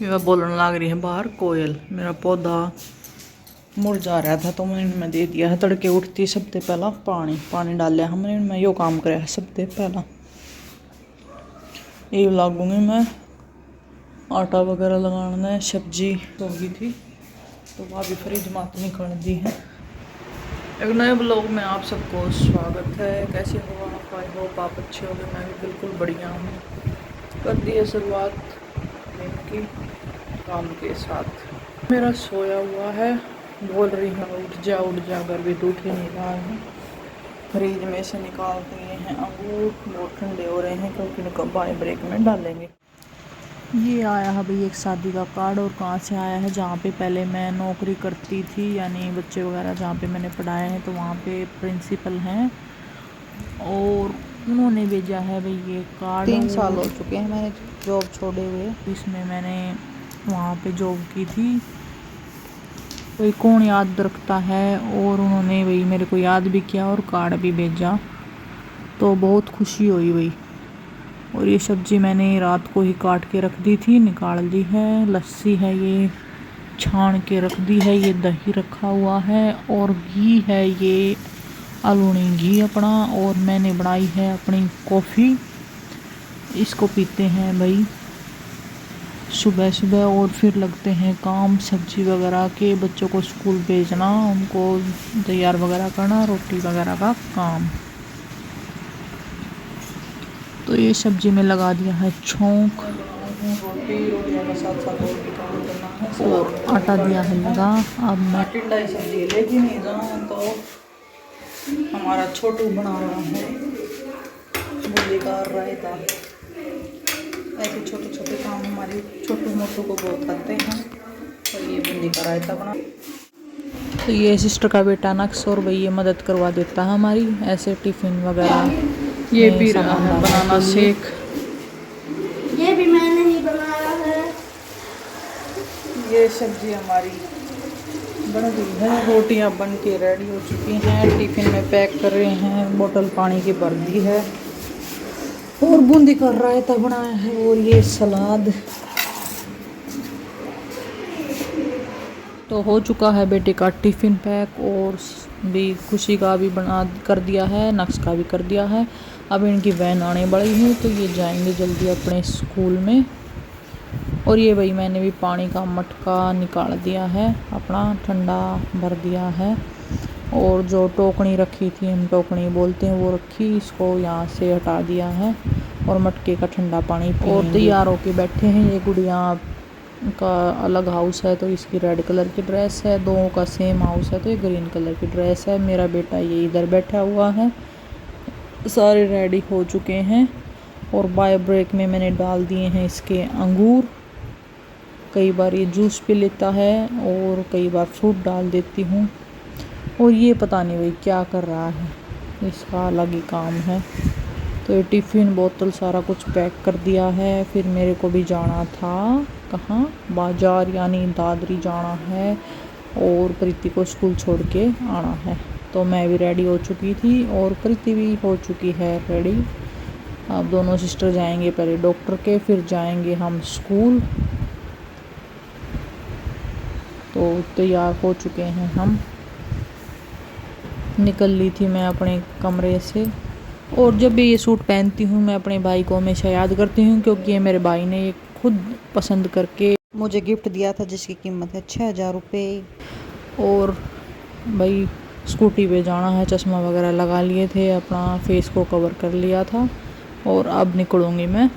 वह बोलने लग रही है बाहर कोयल। मेरा पौधा मुरझा रहा था तो मैंने इनमें दे दिया है। तड़के उठती सबसे पहला पानी डाल लिया हमने इनमें। यो काम कराया है सबसे पहला। ये लागूंगी मैं आटा वगैरह लगाना है। सब्जी होगी थी तो वहाँ भी फ्रिज में निकाल दी है। एक नए ब्लॉग में आप सबको स्वागत है। कैसे हो आप? आई होप आप अच्छे हो गए। मैं भी बिल्कुल बढ़िया हूँ। कर दी है शुरुआत दिन की काम के साथ। मेरा सोया हुआ है, बोल रही है उठ जा कर भी तो उठ ही नहीं रहा है। फ्रिज में से निकाल दिए हैं अंगूर, बहुत ठंडे हो रहे हैं क्योंकि इनको बाय ब्रेक में डालेंगे। ये आया है भाई एक शादी का कार्ड। और कहाँ से आया है? जहाँ पे पहले मैं नौकरी करती थी, यानी बच्चे वगैरह जहाँ पे मैंने पढ़ाए हैं, तो वहाँ पे प्रिंसिपल हैं और उन्होंने भेजा है भाई ये कार्ड। 3 साल हो चुके हैं मैंने जॉब छोड़े हुए। इसमें मैंने वहाँ पे जॉब की थी। कोई कौन याद रखता है, और उन्होंने वही मेरे को याद भी किया और कार्ड भी भेजा, तो बहुत खुशी हुई भाई। और ये सब्जी मैंने रात को ही काट के रख दी थी, निकाल दी है। लस्सी है ये छान के रख दी है। ये दही रखा हुआ है और घी है ये अलूनी घी अपना। और मैंने बनाई है अपनी कॉफ़ी। इसको पीते हैं भाई सुबह सुबह और फिर लगते हैं काम सब्जी वगैरह के। बच्चों को स्कूल भेजना, उनको तैयार वगैरह करना, रोटी वगैरह का काम। तो ये सब्जी में लगा दिया है छौंक और आटा दिया है लगा। अब मैं टिंडा सब्जी लेके नहीं जाऊँ तो हमारा छोटू बना रहा है मूली का रायता। ऐसे छोटे छोटे काम हमारे छोटू मोटू को बहुत आते हैं। और ये बूंदी का रायता बना। तो ये सिस्टर का बेटा नक्स और भाई ये मदद करवा देता है हमारी, ऐसे टिफ़िन वगैरह। ये भी रहा है बनाना शेक। ये भी मैंने ही बनाया है। ये सब्जी हमारी बन गई है। रोटियां बन के रेडी हो चुकी हैं। टिफ़िन में पैक कर रहे हैं। बोतल पानी की भर दी है और बूंदी का रायता बनाया है और ये सलाद। तो हो चुका है बेटे का टिफ़िन पैक। और भी खुशी का भी बना कर दिया है, नक्श का भी कर दिया है। अब इनकी वैन आने वाली है तो ये जाएंगे जल्दी अपने स्कूल में। और ये भाई मैंने भी पानी का मटका निकाल दिया है अपना, ठंडा भर दिया है। और जो टोकनी रखी थी, हम टोकनी बोलते हैं, वो रखी, इसको यहाँ से हटा दिया है और मटके का ठंडा पानी पी। और तैयार होके बैठे हैं। ये गुड़िया का अलग हाउस है तो इसकी रेड कलर की ड्रेस है। दोनों का सेम हाउस है तो ये ग्रीन कलर की ड्रेस है। मेरा बेटा ये इधर बैठा हुआ है। सारे रेडी हो चुके हैं और बाय ब्रेक में मैंने डाल दिए हैं इसके अंगूर। कई बार ये जूस पी लेता है और कई बार फ्रूट डाल देती हूँ। और ये पता नहीं भाई क्या कर रहा है, इसका अलग ही काम है। तो ये टिफ़िन बोतल सारा कुछ पैक कर दिया है। फिर मेरे को भी जाना था कहाँ, बाज़ार, यानी दादरी जाना है और प्रीति को स्कूल छोड़ के आना है। तो मैं भी रेडी हो चुकी थी और प्रीति भी हो चुकी है रेडी। अब दोनों सिस्टर जाएंगे पहले डॉक्टर के, फिर जाएंगे हम स्कूल। तो तैयार हो चुके हैं हम। निकल ली थी मैं अपने कमरे से। और जब भी ये सूट पहनती हूँ मैं अपने भाई को हमेशा याद करती हूँ, क्योंकि ये मेरे भाई ने ये खुद पसंद करके मुझे गिफ्ट दिया था जिसकी कीमत है 6000 रुपये। और भाई स्कूटी पे जाना है, चश्मा वगैरह लगा लिए थे, अपना फेस को कवर कर लिया था। और अब निकलूँगी मैं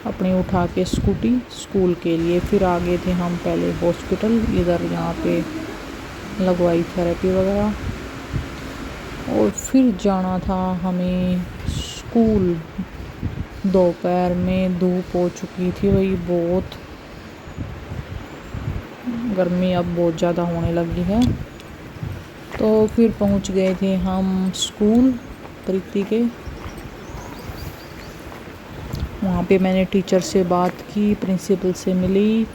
अपनी उठा के स्कूटी स्कूल के लिए। फिर आगे थे हम पहले हॉस्पिटल, इधर यहाँ पे लगवाई थेरेपी वगैरह। और फिर जाना था हमें स्कूल। दोपहर में धूप हो चुकी थी भाई बहुत, गर्मी अब बहुत ज़्यादा होने लगी है। तो फिर पहुंच गए थे हम स्कूल प्रीति के। वहाँ पे मैंने टीचर से बात की, प्रिंसिपल से मिली।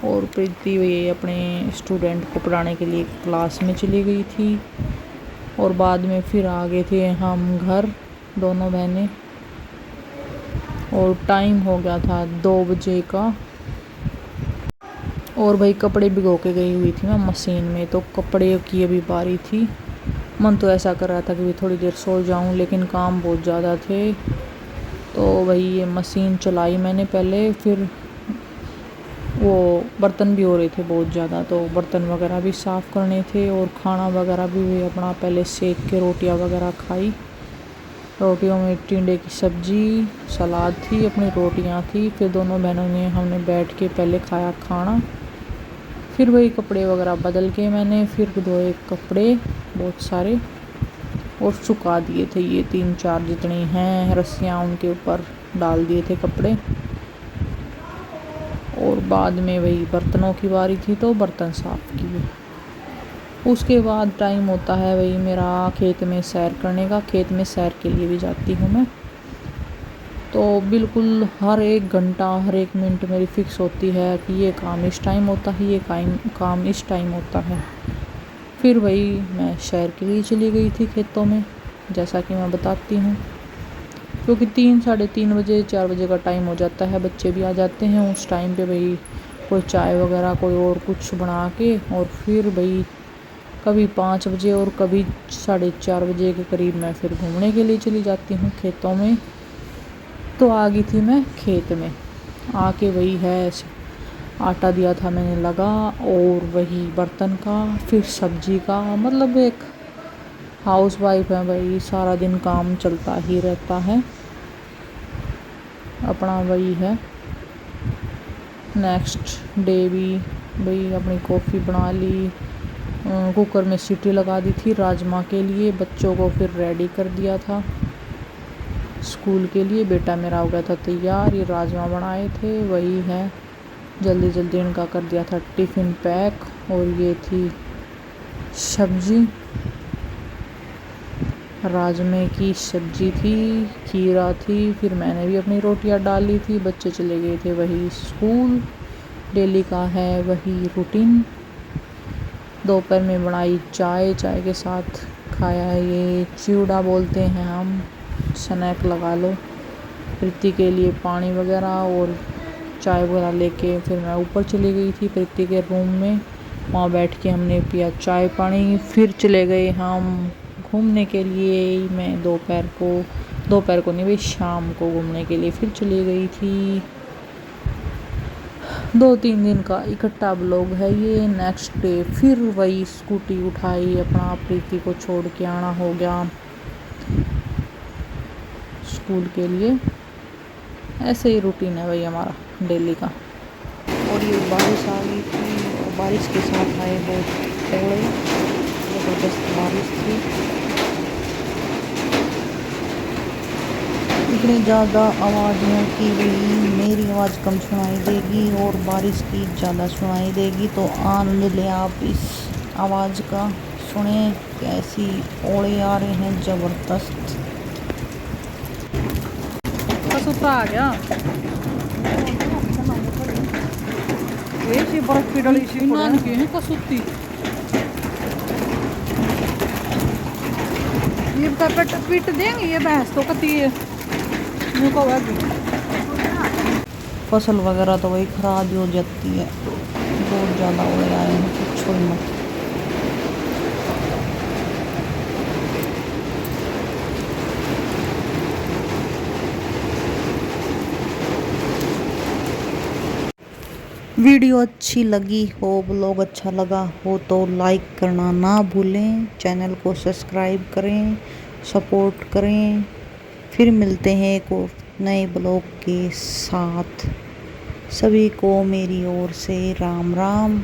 और प्रीति वही अपने स्टूडेंट को पढ़ाने के लिए क्लास में चली गई थी। और बाद में फिर आ गए थे हम घर, दोनों बहनें। और टाइम हो गया था 2 बजे का। और भाई कपड़े भिगो के गई हुई थी मैं मशीन में, तो कपड़े की अभी बारी थी। मन तो ऐसा कर रहा था कि थोड़ी देर सो जाऊं, लेकिन काम बहुत ज़्यादा थे। तो भाई ये मशीन चलाई मैंने पहले, फिर वो बर्तन भी हो रहे थे बहुत ज़्यादा, तो बर्तन वगैरह भी साफ़ करने थे। और खाना वगैरह भी अपना पहले सेक के रोटियां वगैरह खाई। रोटियों में टिंडे की सब्जी, सलाद थी, अपनी रोटियां थी। फिर दोनों बहनों ने हमने बैठ के पहले खाया खाना। फिर वही कपड़े वगैरह बदल के मैंने फिर धोए कपड़े बहुत सारे और सुखा दिए थे। ये 3-4 जितनी हैं रस्सियाँ, उनके ऊपर डाल दिए थे कपड़े। और बाद में वही बर्तनों की बारी थी, तो बर्तन साफ़ किए। उसके बाद टाइम होता है वही मेरा खेत में सैर करने का। खेत में सैर के लिए भी जाती हूँ मैं, तो बिल्कुल हर एक घंटा हर एक मिनट मेरी फ़िक्स होती है कि ये काम इस टाइम होता है, ये काम इस टाइम होता है। फिर वही मैं सैर के लिए चली गई थी खेतों में, जैसा कि मैं बताती हूँ। क्योंकि 3-3:30 बजे 4 बजे का टाइम हो जाता है, बच्चे भी आ जाते हैं उस टाइम पे। भाई कोई चाय वगैरह कोई और कुछ बना के, और फिर भाई कभी 5 बजे और कभी 4:30 बजे के करीब मैं फिर घूमने के लिए चली जाती हूँ खेतों में। तो आ गई थी मैं खेत में, आके वही है आटा दिया था मैंने लगा, और वही बर्तन का, फिर सब्जी का। मतलब एक हाउस वाइफ है भाई, सारा दिन काम चलता ही रहता है अपना। वही है नेक्स्ट डे भी भाई अपनी कॉफ़ी बना ली, कुकर में सीटी लगा दी थी राजमा के लिए। बच्चों को फिर रेडी कर दिया था स्कूल के लिए। बेटा मेरा हो गया था तैयार, ये राजमा बनाए थे वही है, जल्दी जल्दी इनका कर दिया था टिफ़िन पैक। और ये थी सब्ज़ी, राजमे की सब्ज़ी थी, खीरा थी। फिर मैंने भी अपनी रोटियां डाली थी। बच्चे चले गए थे वही स्कूल, डेली का है वही रूटीन। दोपहर में बनाई चाय, चाय के साथ खाया ये चिवड़ा बोलते हैं हम, स्नैक लगा लो। प्रीति के लिए पानी वगैरह और चाय वगैरह लेके फिर मैं ऊपर चली गई थी प्रीति के रूम में। वहाँ बैठ के हमने पिया चाय पानी। फिर चले गए हम घूमने के लिए। मैं दोपहर को नहीं भाई शाम को घूमने के लिए फिर चली गई थी। 2-3 दिन का इकट्ठा ब्लॉग है ये। नेक्स्ट डे फिर वही स्कूटी उठाई, अपना प्रीति को छोड़ के आना हो गया स्कूल के लिए। ऐसे ही रूटीन है भाई हमारा डेली का। और ये बारिश आ गई थी, और बारिश के साथ आए बहुत ओले, ज़बरदस्त बारिश थी। इतनी ज़्यादा आवाज़ों की भी मेरी आवाज़ कम सुनाई देगी और बारिश की ज़्यादा सुनाई देगी, तो आनंद लें आप इस आवाज़ का। सुने कैसी ओले आ रहे हैं ज़बरदस्त। कसूता आ गया ये बर्फ की डली सी नान के हैं कसूती। ये पीट देंगे ये भैंस तो कती है। फसल वगैरह तो वही खराब ही हो जाती है, बहुत ज़्यादा हो रहा है, पूछो ही मत। वीडियो अच्छी लगी हो, ब्लॉग अच्छा लगा हो तो लाइक करना ना भूलें, चैनल को सब्सक्राइब करें, सपोर्ट करें। फिर मिलते हैं एक और नए ब्लॉग के साथ। सभी को मेरी ओर से राम राम।